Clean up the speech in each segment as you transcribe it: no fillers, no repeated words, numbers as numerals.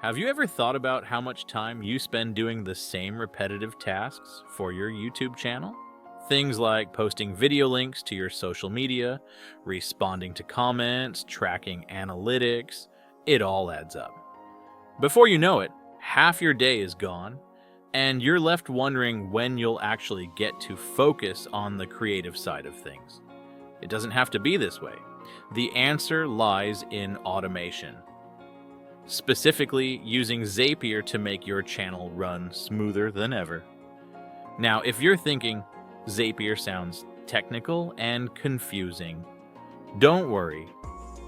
Have you ever thought about how much time you spend doing the same repetitive tasks for your YouTube channel? Things like posting video links to your social media, responding to comments, tracking analytics, it all adds up. Before you know it, half your day is gone, and you're left wondering when you'll actually get to focus on the creative side of things. It doesn't have to be this way. The answer lies in automation. Specifically, using Zapier to make your channel run smoother than ever. Now, if you're thinking Zapier sounds technical and confusing, don't worry,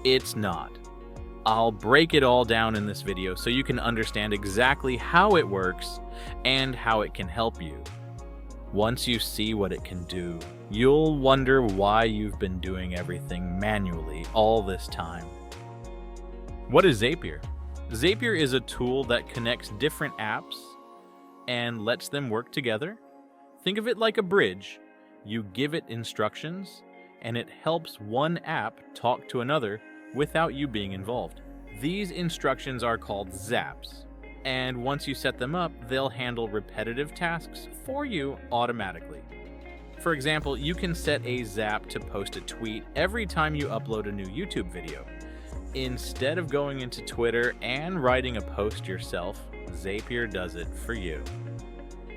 it's not. I'll break it all down in this video so you can understand exactly how it works and how it can help you. Once you see what it can do, you'll wonder why you've been doing everything manually all this time. What is Zapier? Zapier is a tool that connects different apps and lets them work together. Think of it like a bridge. You give it instructions, and it helps one app talk to another without you being involved. These instructions are called zaps, and once you set them up, they'll handle repetitive tasks for you automatically. For example, you can set a zap to post a tweet every time you upload a new YouTube video. Instead of going into Twitter and writing a post yourself, Zapier does it for you.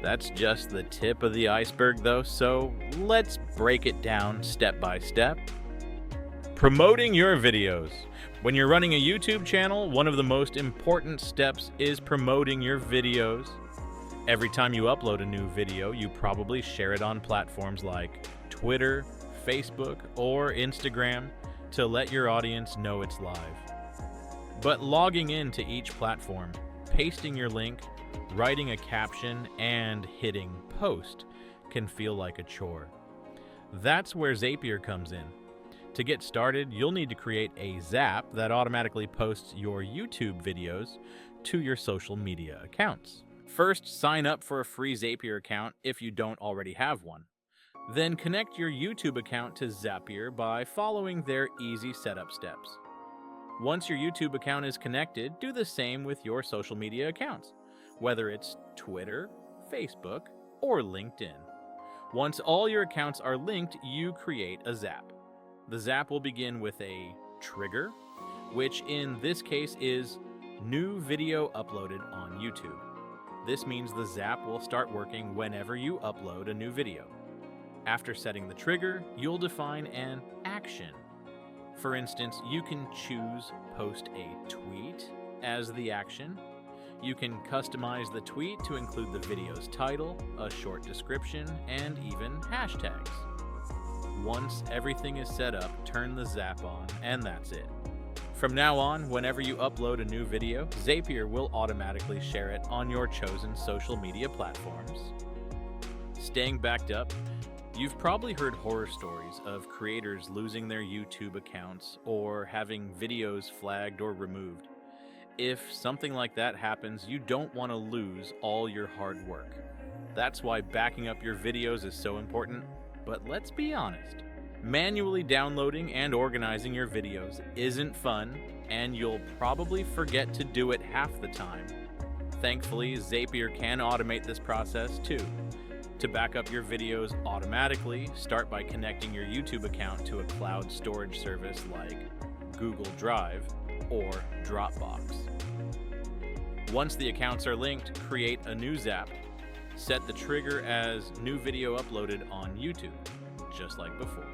That's just the tip of the iceberg though, so let's break it down step by step. Promoting your videos. When you're running a YouTube channel, one of the most important steps is promoting your videos. Every time you upload a new video, you probably share it on platforms like Twitter, Facebook, or Instagram to let your audience know it's live. But logging into each platform, pasting your link, writing a caption, and hitting post can feel like a chore. That's where Zapier comes in. To get started, you'll need to create a zap that automatically posts your YouTube videos to your social media accounts. First, sign up for a free Zapier account if you don't already have one. Then connect your YouTube account to Zapier by following their easy setup steps. Once your YouTube account is connected, do the same with your social media accounts, whether it's Twitter, Facebook, or LinkedIn. Once all your accounts are linked, you create a zap. The zap will begin with a trigger, which in this case is new video uploaded on YouTube. This means the zap will start working whenever you upload a new video. After setting the trigger, you'll define an action. For instance, you can choose post a tweet as the action. You can customize the tweet to include the video's title, a short description, and even hashtags. Once everything is set up, turn the zap on, and that's it. From now on, whenever you upload a new video, Zapier will automatically share it on your chosen social media platforms. Staying backed up, you've probably heard horror stories of creators losing their YouTube accounts or having videos flagged or removed. If something like that happens, you don't want to lose all your hard work. That's why backing up your videos is so important, but let's be honest. Manually downloading and organizing your videos isn't fun, and you'll probably forget to do it half the time. Thankfully, Zapier can automate this process too. To back up your videos automatically, start by connecting your YouTube account to a cloud storage service like Google Drive or Dropbox. Once the accounts are linked, create a new zap. Set the trigger as new video uploaded on YouTube, just like before.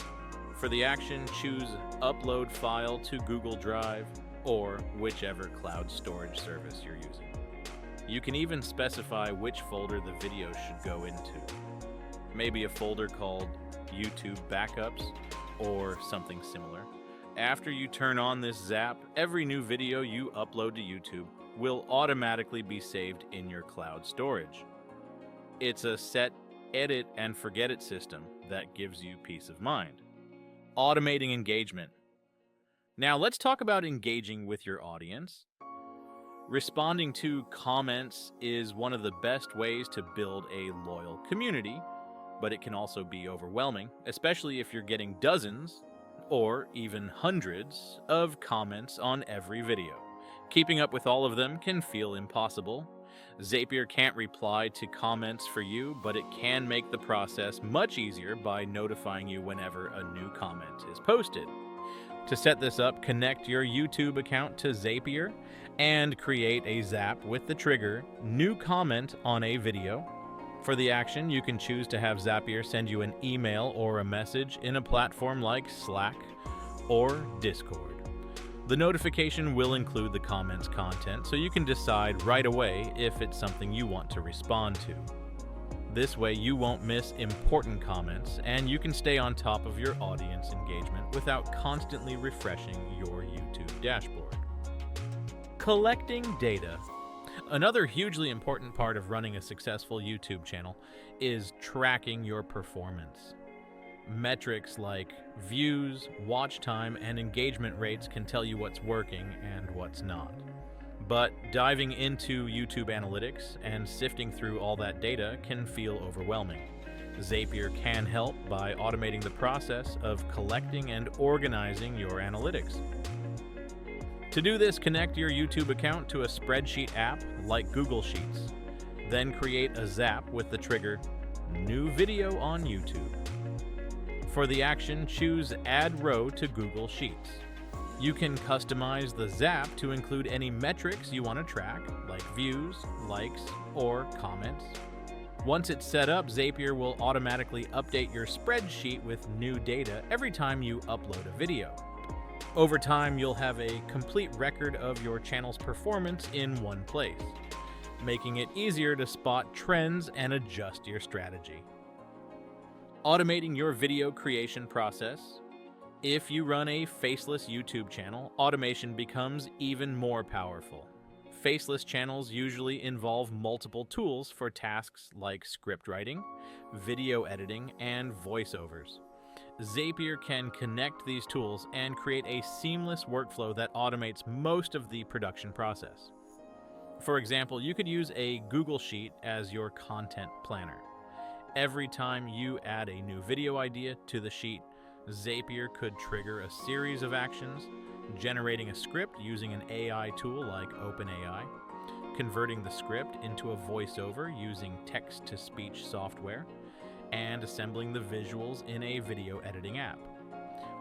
For the action, choose Upload File to Google Drive or whichever cloud storage service you're using. You can even specify which folder the video should go into. Maybe a folder called YouTube Backups or something similar. After you turn on this zap, every new video you upload to YouTube will automatically be saved in your cloud storage. It's a set, edit, and forget it system that gives you peace of mind. Automating engagement. Now let's talk about engaging with your audience. Responding to comments is one of the best ways to build a loyal community, but it can also be overwhelming, especially if you're getting dozens or even hundreds of comments on every video. Keeping up with all of them can feel impossible. Zapier can't reply to comments for you, but it can make the process much easier by notifying you whenever a new comment is posted. To set this up, connect your YouTube account to Zapier and create a Zap with the trigger "New comment on a video." For the action, you can choose to have Zapier send you an email or a message in a platform like Slack or Discord. The notification will include the comment's content, so you can decide right away if it's something you want to respond to. This way, you won't miss important comments, and you can stay on top of your audience engagement without constantly refreshing your YouTube dashboard. Collecting data. Another hugely important part of running a successful YouTube channel is tracking your performance. Metrics like views, watch time, and engagement rates can tell you what's working and what's not. But diving into YouTube analytics and sifting through all that data can feel overwhelming. Zapier can help by automating the process of collecting and organizing your analytics. To do this, connect your YouTube account to a spreadsheet app like Google Sheets. Then create a Zap with the trigger "New video on YouTube." For the action, choose Add Row to Google Sheets. You can customize the Zap to include any metrics you want to track, like views, likes, or comments. Once it's set up, Zapier will automatically update your spreadsheet with new data every time you upload a video. Over time, you'll have a complete record of your channel's performance in one place, making it easier to spot trends and adjust your strategy. Automating your video creation process. If you run a faceless YouTube channel, automation becomes even more powerful. Faceless channels usually involve multiple tools for tasks like script writing, video editing, and voiceovers. Zapier can connect these tools and create a seamless workflow that automates most of the production process. For example, you could use a Google Sheet as your content planner. Every time you add a new video idea to the sheet, Zapier could trigger a series of actions, generating a script using an AI tool like OpenAI, converting the script into a voiceover using text-to-speech software, and assembling the visuals in a video editing app.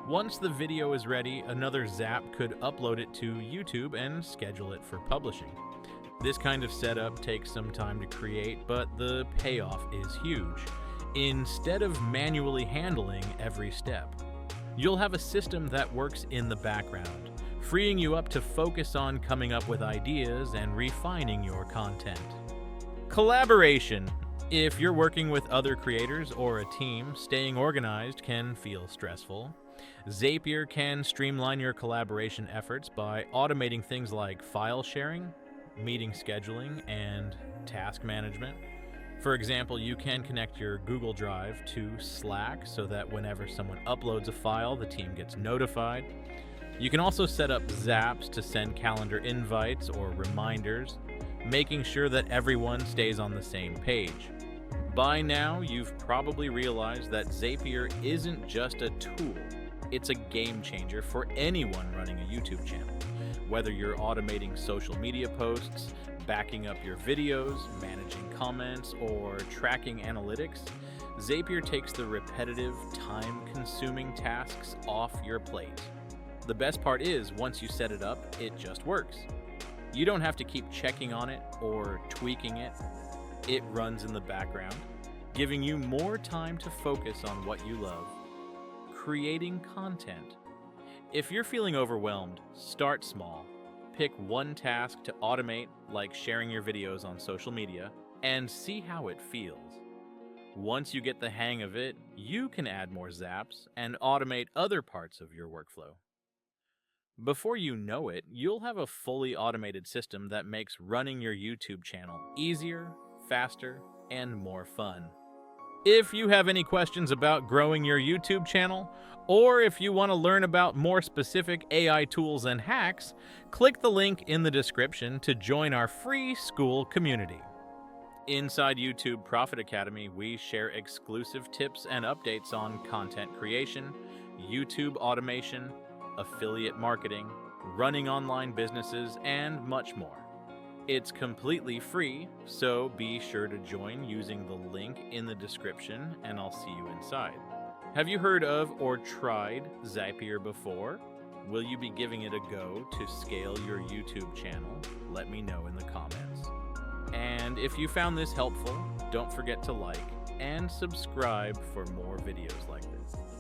Once the video is ready, another Zap could upload it to YouTube and schedule it for publishing. This kind of setup takes some time to create, but the payoff is huge. Instead of manually handling every step, you'll have a system that works in the background, freeing you up to focus on coming up with ideas and refining your content. Collaboration. If you're working with other creators or a team, staying organized can feel stressful. Zapier can streamline your collaboration efforts by automating things like file sharing, meeting scheduling, and task management. For example, you can connect your Google Drive to Slack so that whenever someone uploads a file, the team gets notified. You can also set up Zaps to send calendar invites or reminders, making sure that everyone stays on the same page. By now, you've probably realized that Zapier isn't just a tool, it's a game changer for anyone running a YouTube channel. Whether you're automating social media posts, backing up your videos, managing comments, or tracking analytics, Zapier takes the repetitive, time-consuming tasks off your plate. The best part is, once you set it up, it just works. You don't have to keep checking on it or tweaking it. It runs in the background, giving you more time to focus on what you love: creating content. If you're feeling overwhelmed, start small. Pick one task to automate, like sharing your videos on social media, and see how it feels. Once you get the hang of it, you can add more Zaps and automate other parts of your workflow. Before you know it, you'll have a fully automated system that makes running your YouTube channel easier, faster, and more fun. If you have any questions about growing your YouTube channel, or if you want to learn about more specific AI tools and hacks, click the link in the description to join our free school community. Inside YouTube Profit Academy, we share exclusive tips and updates on content creation, YouTube automation, affiliate marketing, running online businesses, and much more. It's completely free, so be sure to join using the link in the description, and I'll see you inside. Have you heard of or tried Zapier before? Will you be giving it a go to scale your YouTube channel? Let me know in the comments. And if you found this helpful, don't forget to like and subscribe for more videos like this.